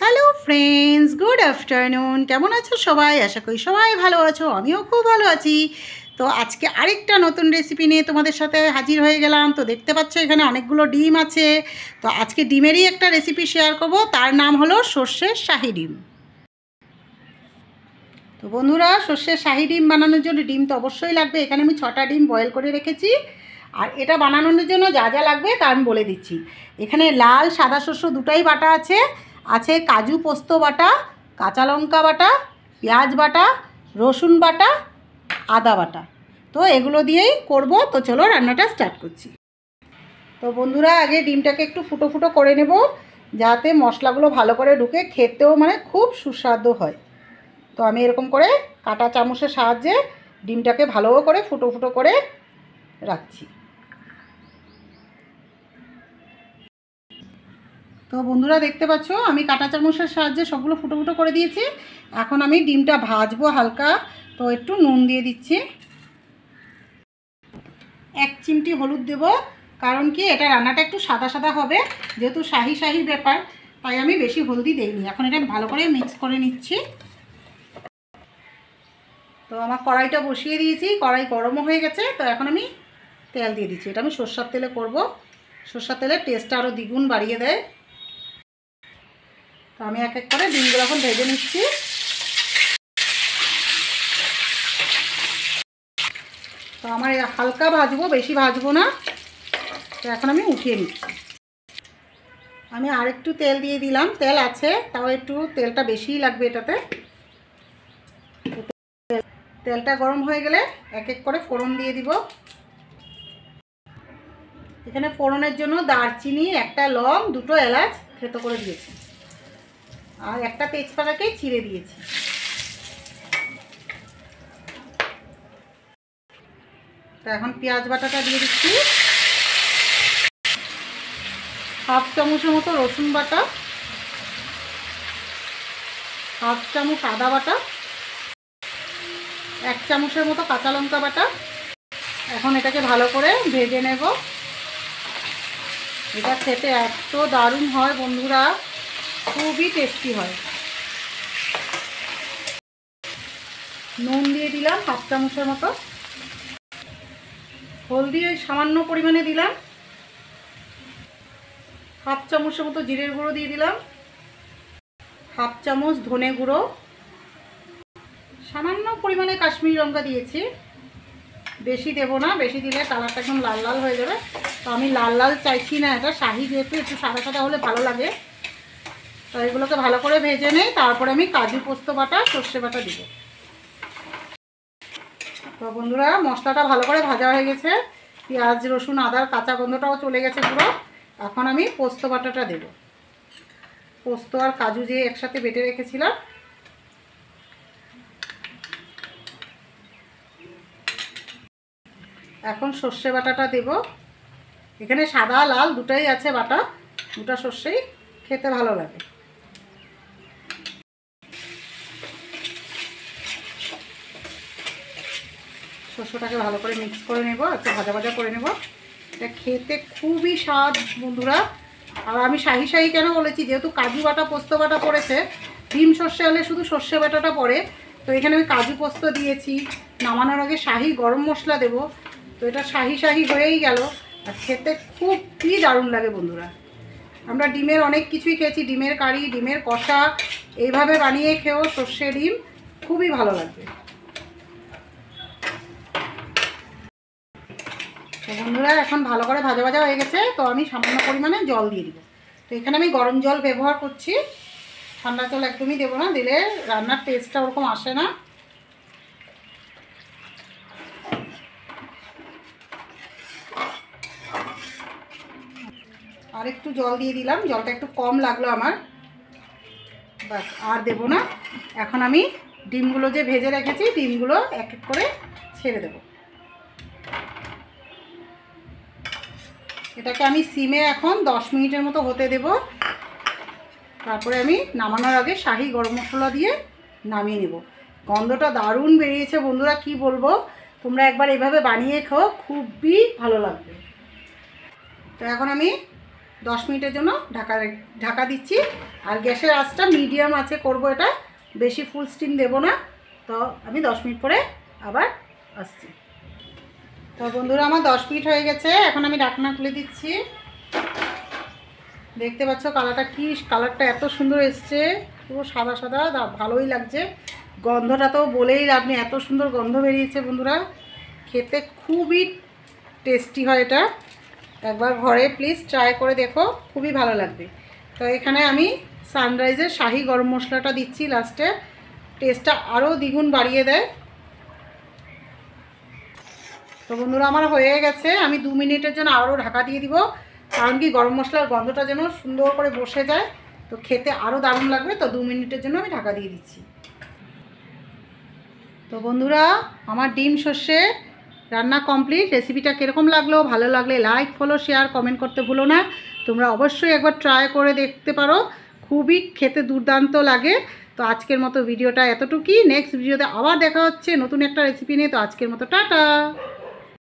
Hello friends, good afternoon. কেমন আছো সবাই? আশা করি সবাই ভালো আছো, আমিও খুব ভালো আছি। তো আজকে আরেকটা নতুন রেসিপি নিয়ে তোমাদের সাথে হাজির হয়ে গেলাম। তো দেখতে পাচ্ছ এখানে অনেকগুলো ডিম আছে। তো আজকে ডিমেরই একটা রেসিপি শেয়ার করব, তার নাম হলো সর্ষের শাহী ডিম। তো বন্ধুরা, সর্ষের শাহী ডিম বানানোর জন্য ডিম তো অবশ্যই লাগবে। এখানে আমি 6টা ডিম বয়েল করে রেখেছি। আর এটা বানানোর জন্য যা যা লাগবে তা আমি বলে দিচ্ছি। এখানে লাল সাদা শস্য দুটাই বাটা আছে, আছে কাজু পোস্ত বাটা, কাঁচা লঙ্কা বাটা, পেঁয়াজ বাটা, রসুন বাটা, আদা বাটা। তো এগুলো দিয়েই করব। তো চলো রান্নাটা স্টার্ট করছি। তো বন্ধুরা, আগে ডিমটাকে একটু ফুটো ফুটো করে নেব, যাতে মশলাগুলো ভালো করে ঢুকে খেতেও খুব সুস্বাদু হয়। তো আমি এরকম করে কাঁটা চামচের সাহায্যে ডিমটাকে ভালো করে ফুটো ফুটো করে রাখছি। তো বন্ধুরা, দেখতে পাচ্ছ আমি কাঁটা চামচের সাহায্যে সবগুলো ফুটো ফুটো করে দিয়েছি। এখন আমি ডিমটা ভাজবো হালকা। তো একটু নুন দিয়ে দিচ্ছি, 1 চিমটি হলুদ দেব, কারণ কি এটা রান্নাটা একটু সাদা সাদা হবে, যেহেতু শাহি শাহি ব্যাপার, তাই আমি বেশি হলদি দেইনি। এখন এটা ভালো করে মিক্স করে নিচ্ছি। তো আমার কড়াইটা বসিয়ে দিয়েছি, কড়াই গরমও হয়ে গেছে। তো এখন আমি তেল দিয়ে দিচ্ছি। এটা আমি সরষের তেলে করব, সরষের তেলের টেস্টটা আরও দ্বিগুণ বাড়িয়ে দেয়। তো আমি এক এক করে ডিমগুলো এখন ভেজে নিচ্ছি। তো আমার হালকা ভাজবো, বেশি ভাজবো না। তো এখন আমি উঠিয়ে নিচ্ছি। আমি আরেকটু তেল দিয়ে দিলাম, তেল আছে তাও একটু তেলটা বেশিই লাগবে এটাতে। তেলটা গরম হয়ে গেলে এক এক করে ফোড়ন দিয়ে দিব। এখানে ফোড়নের জন্য দারচিনি, একটা লং, 2টো এলাচ থেতো করে দিয়েছি, আর একটা তেজপাতাকে চিড়ে দিয়েছি। তো এখন পেঁয়াজ বাটাটা দিয়ে দিচ্ছি, 1/2 চামচের মতো রসুন বাটা, 1/2 চামচ আদা বাটা, 1 চামচের মতো কাঁচা লঙ্কা বাটা। এখন এটাকে ভালো করে ভেজে নেব। এটা খেতে এত দারুণ হয় বন্ধুরা, খুবই টেস্টি হয়। নুন দিয়ে দিলাম 1/2 চামচের মতো, হলদি ওই সামান্য পরিমাণে দিলাম, 1/2 চামচের মতো জিরের গুঁড়ো দিয়ে দিলাম, 1/2 চামচ ধনে গুঁড়ো, সামান্য পরিমাণে কাশ্মীরি লঙ্কা দিয়েছি, বেশি দেবো না, বেশি দিলে কালারটা একদম লাল লাল হয়ে যাবে। তো আমি লাল লাল চাইছি না, এটা শাহি যেহেতু একটু সাদা সাদা হলে ভালো লাগে। তো এগুলোকে ভালো করে ভেজে নেই, তারপরে আমি কাজু পোস্ত বাটা, সর্ষে বাটা দিব। তো বন্ধুরা, মশলাটা ভালো করে ভাজা হয়ে গেছে, পেঁয়াজ রসুন আদার কাঁচা গন্ধটাও চলে গেছে পুরো। এখন আমি পোস্ত বাটাটা দেব, পোস্ত আর কাজু যে একসাথে বেটে রেখেছিলাম। এখন সর্ষে বাটাটা দেব। এখানে সাদা লাল দুটাই আছে বাটা, দুটা সর্ষেই খেতে ভালো লাগে। সর্ষেটাকে ভালো করে মিক্স করে নেব, একটু ভাজা ভাজা করে নেব। এটা খেতে খুবই স্বাদ বন্ধুরা। আর আমি শাহি শাহি কেন বলেছি, যেহেতু কাজু বাটা পোস্ত বাটা পড়েছে, ডিম সর্ষে হলে শুধু সর্ষে বাটাটা পড়ে। তো এখানে আমি কাজু পোস্ত দিয়েছি, নামানোর আগে শাহি গরম মশলা দেব। তো এটা শাহি শাহি হয়েই গেল, আর খেতে খুবই দারুণ লাগে বন্ধুরা। আমরা ডিমের অনেক কিছুই খেয়েছি, ডিমের কারি, ডিমের কষা, এইভাবে বানিয়ে খেয়েও সর্ষে ডিম খুবই ভালো লাগবে। তো বন্ধুরা, এখন ভালো করে ভাজা ভাজা হয়ে গেছে। তো আমি সামান্য পরিমাণে জল দিয়ে দিব। তো এখানে আমি গরম জল ব্যবহার করছি, ঠান্ডা জল একদমই দেবো না, দিলে রান্নার টেস্টটা ওরকম আসে না। আর একটু জল দিয়ে দিলাম, জলটা একটু কম লাগলো আমার, বাস আর দেবো না। এখন আমি ডিমগুলো যে ভেজে রেখেছি, ডিমগুলো এক এক করে ছেড়ে দেবো। এটাকে আমি সিমে এখন 10 মিনিটের মতো হতে দেব। তারপরে আমি নামানোর আগে শাহি গরম মশলা দিয়ে নামিয়ে নেব। গন্ধটা দারুণ বেরিয়েছে বন্ধুরা, কি বলবো। তোমরা একবার এভাবে বানিয়ে খাও, খুবই ভালো লাগবে। তো এখন আমি 10 মিনিটের জন্য ঢাকা দিচ্ছি। আর গ্যাসের আঁচটা মিডিয়াম আছে করব, এটা বেশি ফুল স্টিম দেব না। তো আমি 10 মিনিট পরে আবার আসছি। তো বন্ধুরা আমার 10 মিনিট হয়ে গেছে, এখন আমি ঢাকনা খুলে দিচ্ছি। দেখতে পাচ্ছ কালারটা এত সুন্দর এসছে, পুরো সাদা সাদা, ভালোই লাগছে। গন্ধটা তো বলেই লাভ নেই, এত সুন্দর গন্ধ বেরিয়েছে বন্ধুরা। খেতে খুবই টেস্টি হয় এটা, একবার ঘরে প্লিজ ট্রাই করে দেখো, খুবই ভালো লাগবে। তো এখানে আমি সানরাইজের শাহি গরম মশলাটা দিচ্ছি লাস্টে, টেস্টটা আরও দ্বিগুণ বাড়িয়ে দেয়। তো বন্ধুরা আমার হয়ে গেছে, আমি 2 মিনিটের জন্য আরও ঢাকা দিয়ে দিব, কারণ কি গরম মশলার গন্ধটা যেন সুন্দর করে বসে যায়, তো খেতে আরও দারুণ লাগবে। তো 2 মিনিটের জন্য আমি ঢাকা দিয়ে দিচ্ছি। তো বন্ধুরা আমার ডিম সর্ষে রান্না কমপ্লিট। রেসিপিটা কীরকম লাগলো, ভালো লাগলে লাইক, ফলো, শেয়ার, কমেন্ট করতে ভুলো না। তোমরা অবশ্যই একবার ট্রাই করে দেখতে পারো, খুবই খেতে দুর্দান্ত লাগে। তো আজকের মতো ভিডিওটা এতটুকুই, নেক্সট ভিডিওতে আবার দেখা হচ্ছে নতুন একটা রেসিপি নিয়ে। তো আজকের মতো টাটা।